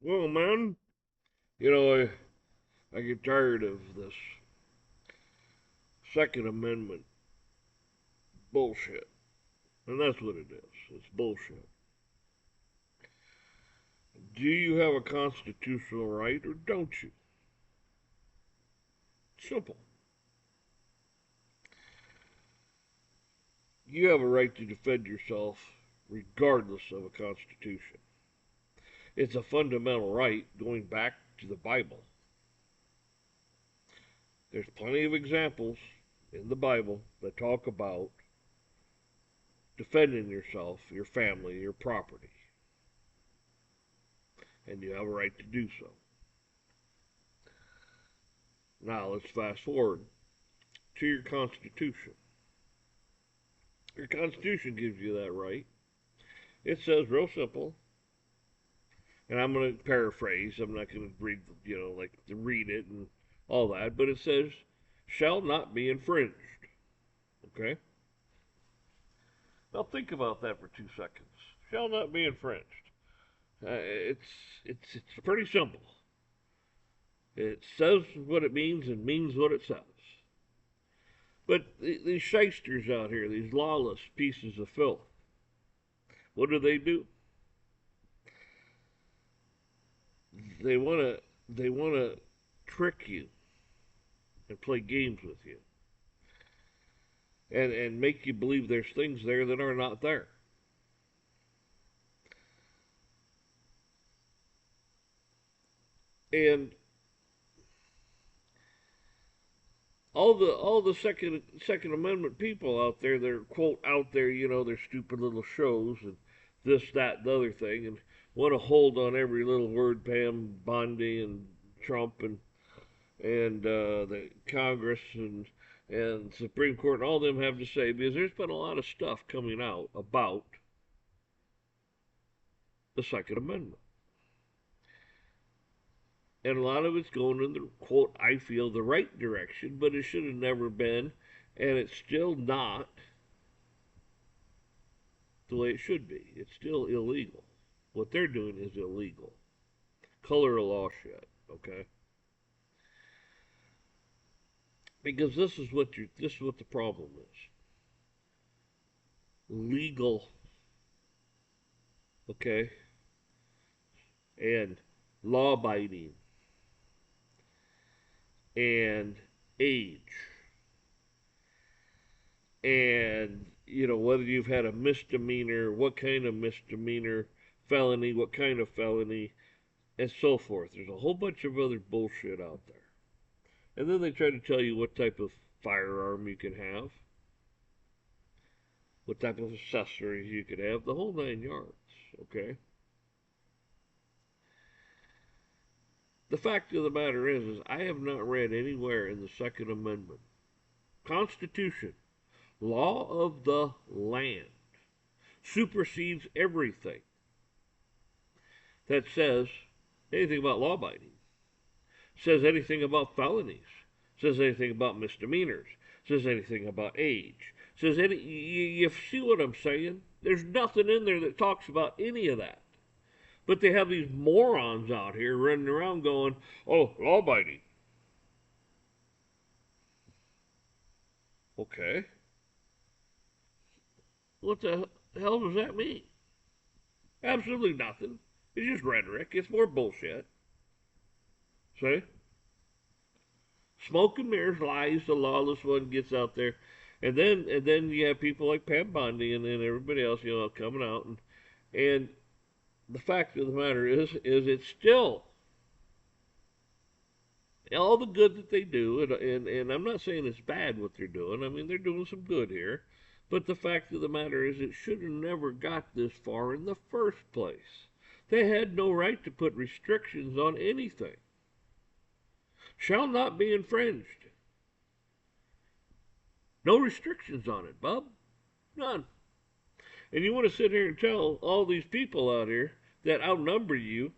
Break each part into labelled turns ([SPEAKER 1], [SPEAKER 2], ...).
[SPEAKER 1] Well, man, you know, I get tired of this Second Amendment bullshit. And that's what it is. It's bullshit. Do you have a constitutional right or don't you? Simple. You have a right to defend yourself regardless of a constitution. It's a fundamental right going back to the Bible. There's plenty of examples in the Bible that talk about defending yourself, your family, your property, and you have a right to do so. Now let's fast forward to your Constitution. Your Constitution gives you that right. It says real simple, and I'm going to paraphrase. I'm not going to read, like to read it and all that, but it says, shall not be infringed. Okay? Now think about that for 2 seconds. Shall not be infringed. It's pretty simple. It says what it means and means what it says. But these shysters out here, these lawless pieces of filth, what do? They want to trick you and play games with you and make you believe there's things there that are not there. And all the Second Amendment people out there, they're quote out there, their stupid little shows and this, that, and the other thing, and want to hold on every little word Pam Bondi and Trump and the Congress and Supreme Court and all of them have to say, because there's been a lot of stuff coming out about the Second Amendment. And a lot of it's going in the quote, I feel, the right direction, but it should have never been, and it's still not the way it should be. It's still illegal. What they're doing is illegal. Color of law shit, okay? Because this is what the problem is. Legal, okay, and law abiding and age and whether you've had a misdemeanor, what kind of misdemeanor, felony, what kind of felony, and so forth. There's a whole bunch of other bullshit out there. And then they try to tell you what type of firearm you can have, what type of accessories you could have, the whole 9 yards, okay? The fact of the matter is I have not read anywhere in the Second Amendment, Constitution, law of the land, supersedes everything that says anything about law abiding, says anything about felonies, says anything about misdemeanors, says anything about age, says any. You see what I'm saying? There's nothing in there that talks about any of that. But they have these morons out here running around going, oh, law abiding. Okay. What the hell does that mean? Absolutely nothing. It's just rhetoric. It's more bullshit. See? Smoke and mirrors, lies, the lawless one gets out there. And then you have people like Pam Bondi and everybody else, coming out and the fact of the matter is it's still all the good that they do, and I'm not saying it's bad what they're doing. I mean, they're doing some good here. But the fact of the matter is it should have never got this far in the first place. They had no right to put restrictions on anything. Shall not be infringed. No restrictions on it, bub. None. And you want to sit here and tell all these people out here that outnumber you,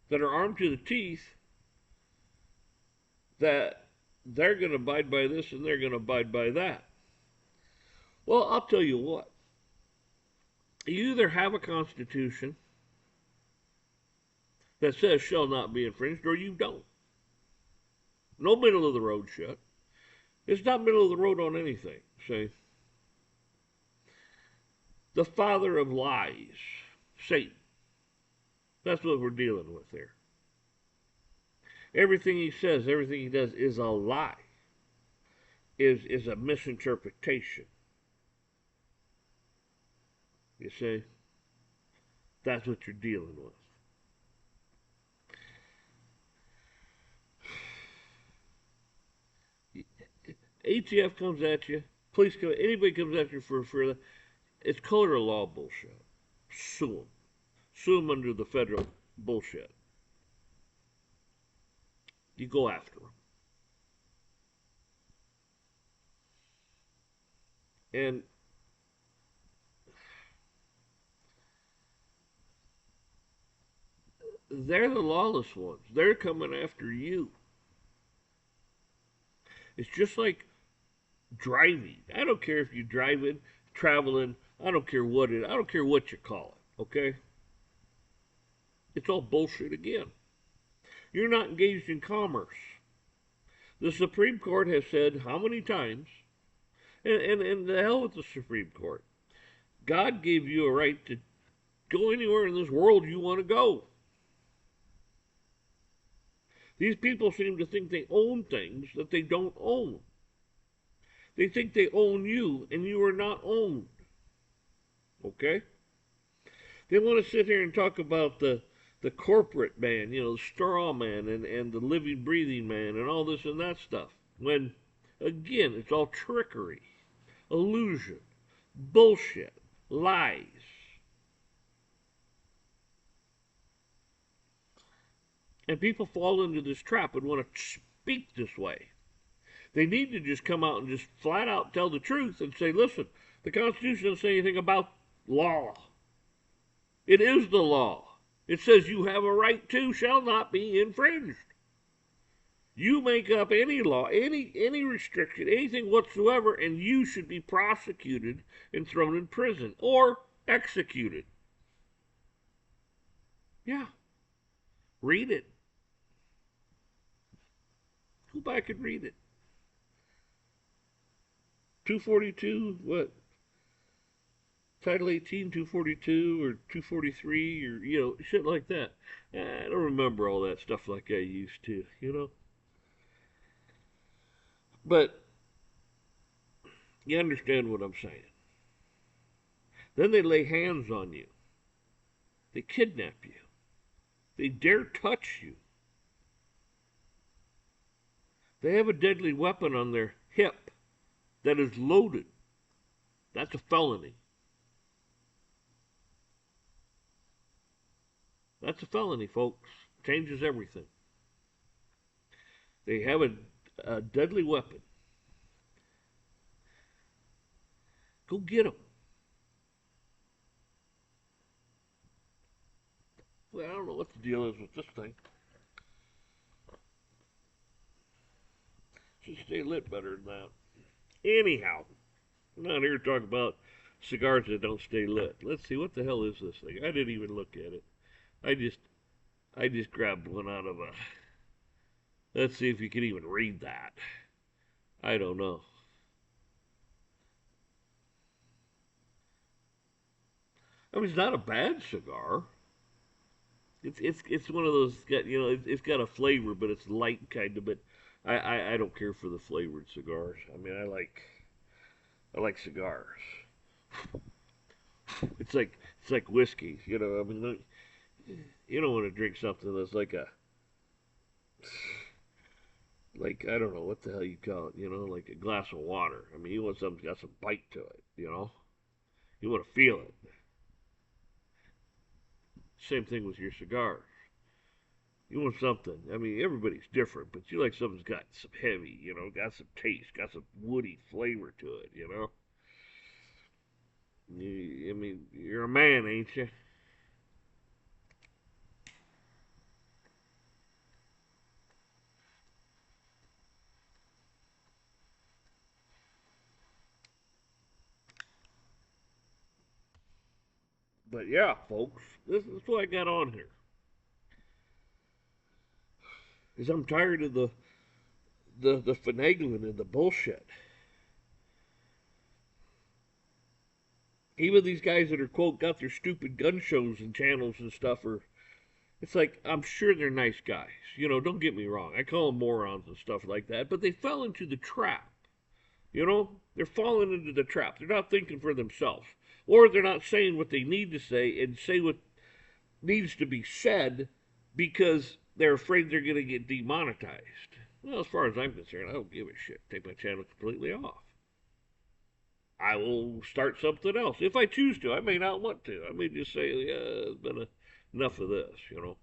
[SPEAKER 1] that are armed to the teeth, that they're going to abide by this and they're going to abide by that. Well, I'll tell you what. You either have a constitution that says shall not be infringed, or you don't. No middle of the road shit. It's not middle of the road on anything. See, the father of lies, Satan. That's what we're dealing with here. Everything he says, everything he does is a lie, is a misinterpretation. You see? That's what you're dealing with. ATF comes at you, police come, anybody comes at you for that. It's color of law bullshit. Sue them. Sue them under the federal bullshit. You go after them. And they're the lawless ones. They're coming after you. It's just like driving. I don't care if you're driving, traveling. I don't care what it. I don't care what you call it. Okay. It's all bullshit again. You're not engaged in commerce. The Supreme Court has said how many times, and the hell with the Supreme Court. God gave you a right to go anywhere in this world you want to go. These people seem to think they own things that they don't own. They think they own you, and you are not owned. Okay? They want to sit here and talk about the corporate man, the straw man, and the living, breathing man, and all this and that stuff. When, again, it's all trickery, illusion, bullshit, lies. And people fall into this trap and want to speak this way. They need to just come out and just flat out tell the truth and say, listen, the Constitution doesn't say anything about law. It is the law. It says you have a right to, shall not be infringed. You make up any law, any restriction, anything whatsoever, and you should be prosecuted and thrown in prison or executed. Yeah. Read it. Go back and read it. 242, what? Title 18, 242, or 243, or, shit like that. I don't remember all that stuff like I used to. But you understand what I'm saying. Then they lay hands on you. They kidnap you. They dare touch you. They have a deadly weapon on their hip that is loaded. That's a felony. That's a felony, folks. Changes everything. They have a deadly weapon. Go get them. Well, I don't know what the deal is with this thing. Should stay lit better than that. Anyhow, I'm not here to talk about cigars that don't stay lit. Let's see, what the hell is this thing? I didn't even look at it. I just grabbed one out of a. Let's see if you can even read that. I don't know. I mean, it's not a bad cigar. It's one of those, it's got a flavor, but it's light kind of. But I don't care for the flavored cigars. I mean, I like cigars. It's like whiskey. I mean, you don't want to drink something that's like I don't know what the hell you call it. Like a glass of water. I mean, you want something that's got some bite to it. You want to feel it. Same thing with your cigars. You want something. I mean, everybody's different, but you like something that's got some heavy, got some taste, got some woody flavor to it. I mean, you're a man, ain't you? But yeah, folks, this is what I got on here. is I'm tired of the finagling and the bullshit. Even these guys that are, quote, got their stupid gun shows and channels and stuff are, it's like, I'm sure they're nice guys. You know, don't get me wrong. I call them morons and stuff like that, but they fell into the trap. You know, they're falling into the trap. They're not thinking for themselves. Or they're not saying what they need to say and say what needs to be said because they're afraid they're going to get demonetized. Well, as far as I'm concerned, I don't give a shit. Take my channel completely off. I will start something else if I choose to. I may not want to. I may just say, yeah, it's been enough of this, you know.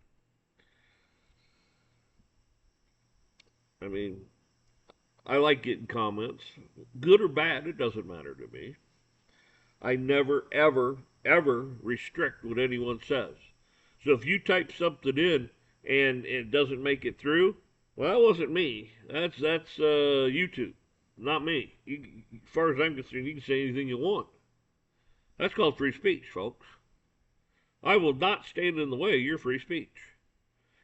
[SPEAKER 1] I mean, I like getting comments, good or bad, it doesn't matter to me. I never, ever, ever restrict what anyone says. So if you type something in and it doesn't make it through, well, that wasn't me. That's YouTube, not me. As far as I'm concerned, you can say anything you want. That's called free speech, folks. I will not stand in the way of your free speech.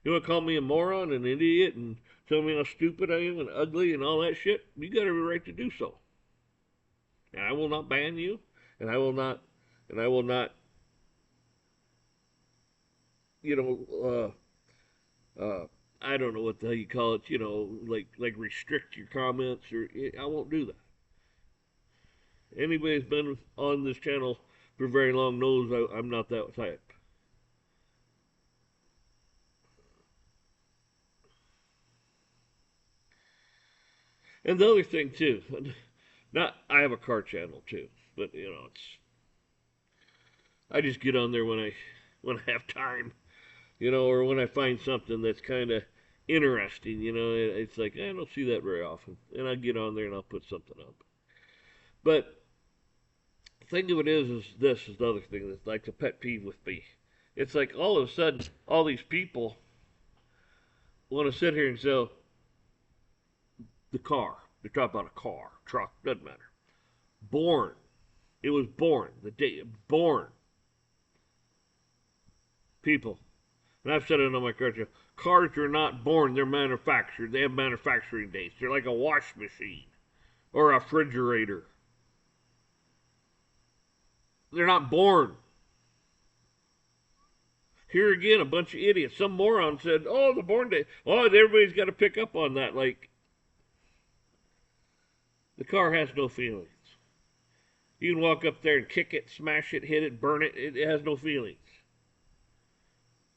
[SPEAKER 1] You want to call me a moron, an idiot, and tell me how stupid I am and ugly and all that shit? You got every right to do so. And I will not ban you, and I will not, you know, I don't know what the hell you call it, you know, like restrict your comments, or I won't do that. Anybody who's been on this channel for very long knows I'm not that type. And the other thing too, not I have a car channel too, but you know, it's I just get on there when I have time, you know, or when I find something that's kind of interesting, you know. It's like I don't see that very often, and I get on there and I'll put something up. But the thing of it is this is the other thing that's like a pet peeve with me. It's like all of a sudden, all these people want to sit here and sell the car. They're talking about a car, truck, doesn't matter. Born. It was born. The day born. People. And I've said it on my car channel. Cars are not born, they're manufactured. They have manufacturing dates. They're like a wash machine or a refrigerator. They're not born. Here again, a bunch of idiots. Some moron said, oh, the born date. Oh, everybody's got to pick up on that. Like, the car has no feelings. You can walk up there and kick it, smash it, hit it, burn it. It has no feelings.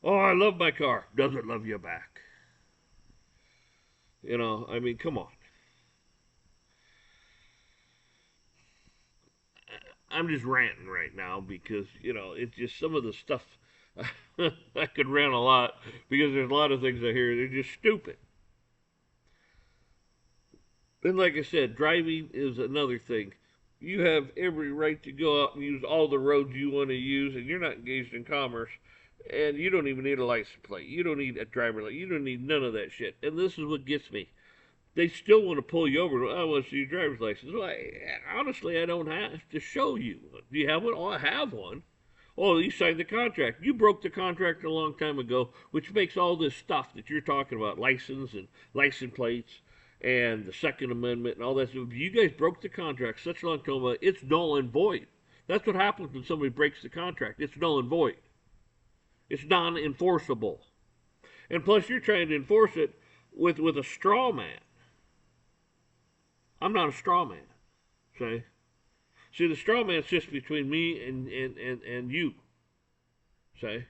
[SPEAKER 1] Oh, I love my car. Doesn't love you back. You know, I mean, come on. I'm just ranting right now because, you know, it's just some of the stuff. I could rant a lot because there's a lot of things I hear. They're just stupid. And like I said, driving is another thing. You have every right to go out and use all the roads you want to use, and you're not engaged in commerce. And you don't even need a license plate. You don't need a driver license. You don't need none of that shit. And this is what gets me. They still want to pull you over. I want to see your driver's license. Well, honestly, I don't have to show you. Do you have one? Oh, I have one. Oh, you signed the contract. You broke the contract a long time ago, which makes all this stuff that you're talking about, license and license plates and the Second Amendment and all that stuff. You guys broke the contract such a long time ago, it's null and void. That's what happens when somebody breaks the contract. It's null and void. It's non-enforceable. And plus, you're trying to enforce it with a straw man. I'm not a straw man. See? See, the straw man sits between me and you. See?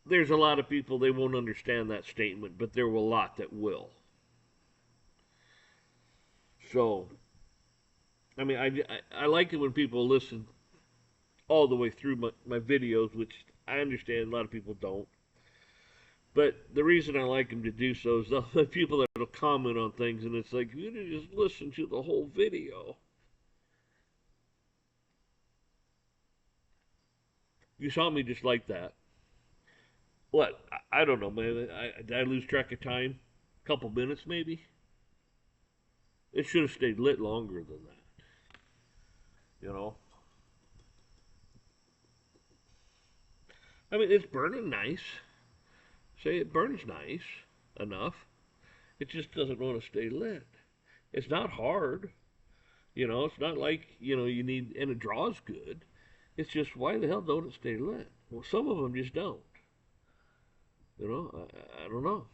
[SPEAKER 1] There's a lot of people, they won't understand that statement, but there are a lot that will. So, I mean, I like it when people listen all the way through my videos, which I understand a lot of people don't. But the reason I like them to do so is the people that will comment on things, and it's like, you need to just listen to the whole video. You saw me just like that. What? I don't know, man. Did I lose track of time? A couple minutes, maybe? It should have stayed lit longer than that. You know? I mean, it's burning nice. Say it burns nice enough. It just doesn't want to stay lit. It's not hard. It's not like, you need, and it draws good. It's just, why the hell don't it stay lit? Well, some of them just don't. I don't know.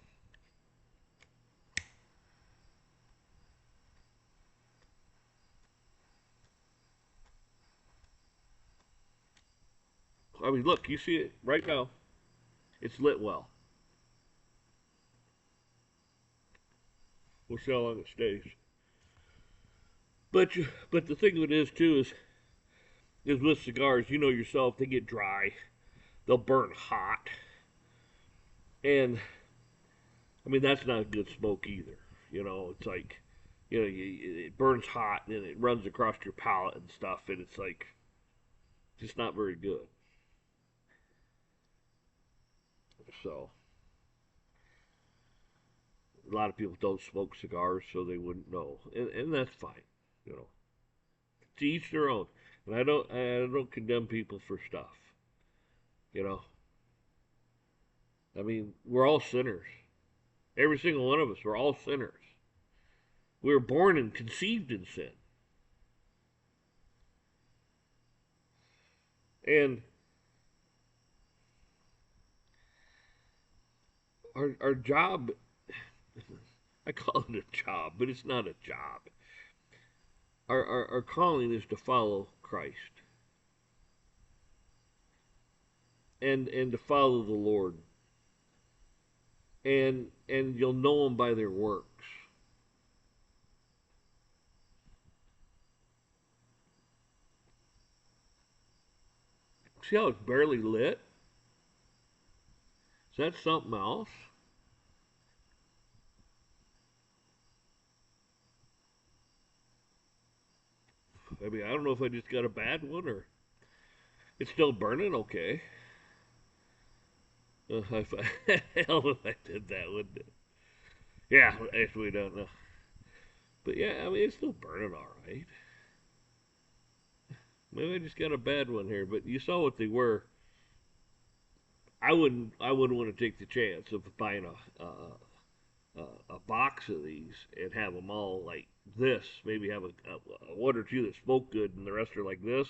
[SPEAKER 1] I mean, look, you see it right now. It's lit well. We'll see how long it stays. But the thing of it is too is with cigars, you know yourself, they get dry, they'll burn hot, and I mean that's not a good smoke either. It's like, it burns hot and it runs across your palate and stuff, and it's like just not very good. So a lot of people don't smoke cigars, so they wouldn't know, and that's fine. You know, to each their own. And I don't condemn people for stuff. You know, I mean, we're all sinners. Every single one of us, we're all sinners. We were born and conceived in sin. And our job, I call it a job, but it's not a job. Our calling is to follow Christ and to follow the Lord. And you'll know them by their works. See how it's barely lit? Is that something else? I mean, I don't know if I just got a bad one or it's still burning okay. Hell if I did that, wouldn't it? Yeah, actually, we don't know. But yeah, I mean, it's still burning all right. Maybe I just got a bad one here, but you saw what they were. I wouldn't want to take the chance of buying a box of these and have them all like this. Maybe have a one or two that smoke good, and the rest are like this.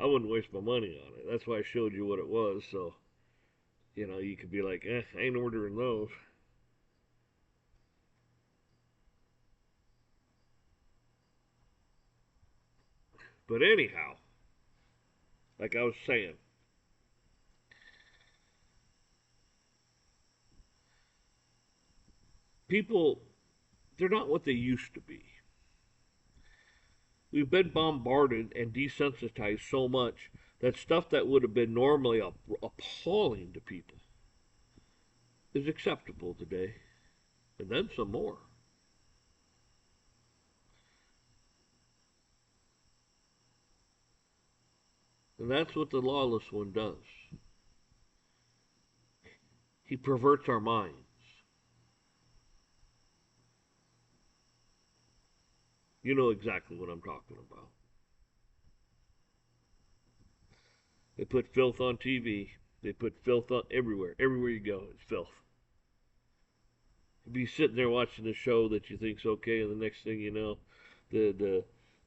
[SPEAKER 1] I wouldn't waste my money on it. That's why I showed you what it was, so you could be like, I ain't ordering those. But anyhow, like I was saying, people, they're not what they used to be. We've been bombarded and desensitized so much that stuff that would have been normally appalling to people is acceptable today, and then some more. And that's what the lawless one does. He perverts our minds. You know exactly what I'm talking about. They put filth on TV. They put filth on everywhere. Everywhere you go, it's filth. You'd be sitting there watching a show that you think's okay, and the next thing you know, the the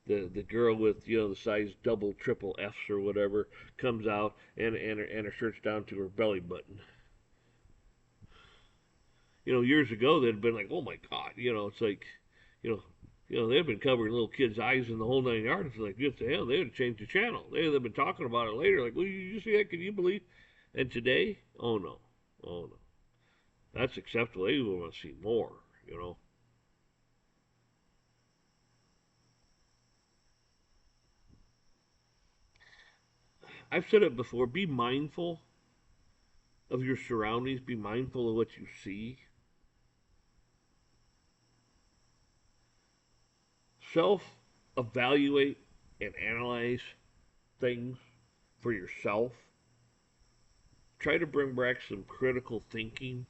[SPEAKER 1] the girl with the size double, triple Fs or whatever comes out and her shirt's down to her belly button. Years ago they'd been like, oh my god, it's like, you know, they've been covering little kids' eyes in the whole 9 yards. It's like, what the hell? They would have changed the channel. They'd have been talking about it later. Like, well, you see that? Can you believe? And today, oh no, oh no, that's acceptable. They want to see more. You know, I've said it before. Be mindful of your surroundings. Be mindful of what you see. Self evaluate and analyze things for yourself. Try to bring back some critical thinking.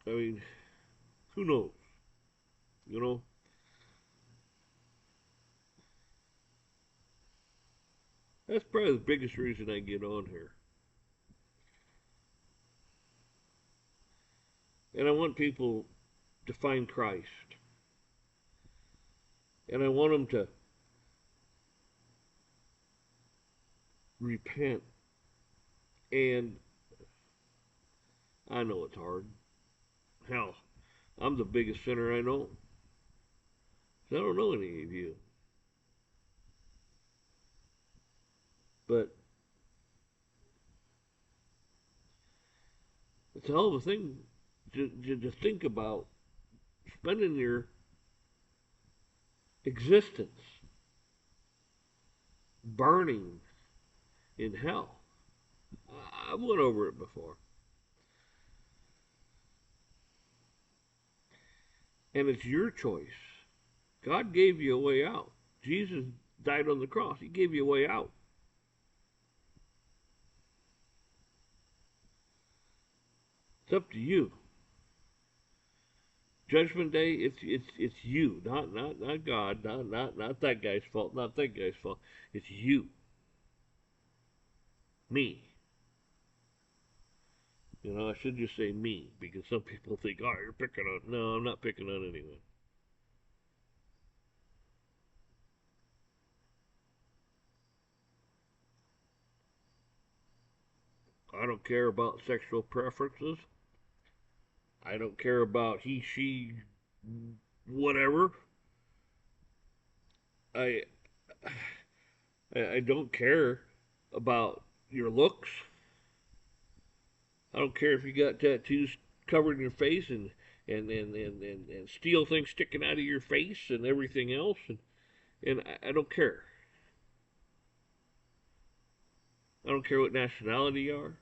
[SPEAKER 1] I mean, Who knows? You know? That's probably the biggest reason I get on here. And I want people to find Christ. And I want them to repent. And I know it's hard. Hell, I'm the biggest sinner I know. I don't know any of you. But it's a hell of a thing to think about spending your existence burning in hell. I've went over it before. And it's your choice. God gave you a way out. Jesus died on the cross. He gave you a way out. It's up to you. Judgment Day, it's you, not God, not that guy's fault, not that guy's fault. It's you, me. You know, I should just say me because some people think, oh, you're picking on. No, I'm not picking on anyone. I don't care about sexual preferences. I don't care about he, she, whatever. I I don't care about your looks. I don't care if you got tattoos covering your face and steel things sticking out of your face and everything else. And I don't care. I don't care what nationality you are.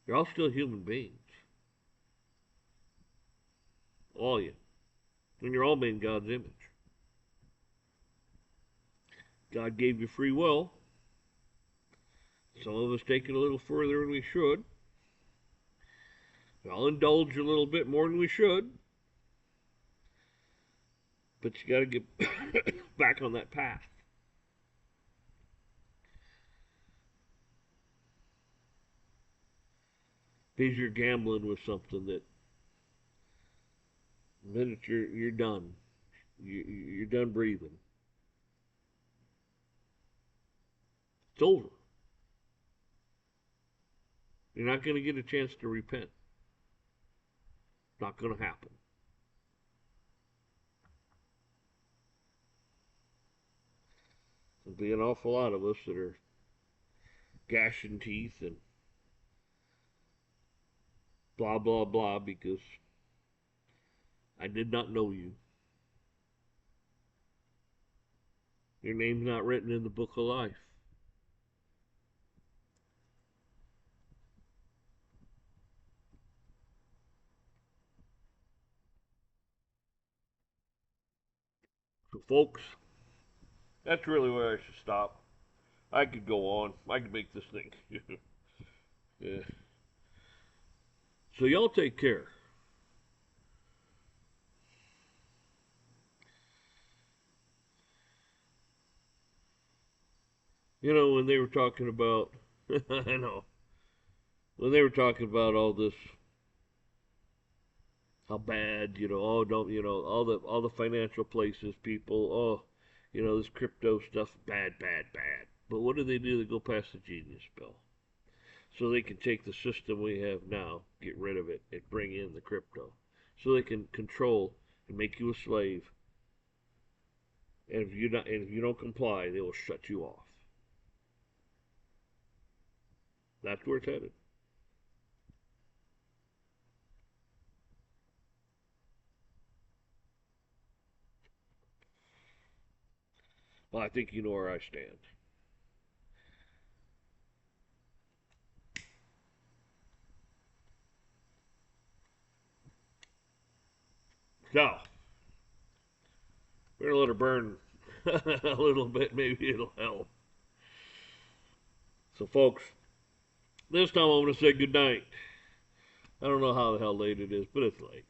[SPEAKER 1] You're all still human beings. All you. And you're all made in God's image. God gave you free will. Some of us take it a little further than we should. We all indulge a little bit more than we should. But you got to get back on that path. Because you're gambling with something that the minute you're done, you're done breathing. It's over. You're not going to get a chance to repent. It's not going to happen. There'll be an awful lot of us that are gashing teeth and blah, blah, blah because I did not know you. Your name's not written in the book of life. So, folks, that's really where I should stop. I could go on. I could make this thing. Yeah. So, y'all take care. You know, when they were talking about, I know, when they were talking about all this, how bad, you know, oh, don't, you know, all the financial places, people, oh, you know, this crypto stuff, bad, bad, bad. But what do? They go past the genius bill. So they can take the system we have now, get rid of it, and bring in the crypto. So they can control and make you a slave. And if you don't comply, they will shut you off. That's where it's headed. Well, I think you know where I stand. So, we're gonna let her burn a little bit. Maybe it'll help. So, folks, this time I'm gonna say good night. I don't know how the hell late it is, but it's late.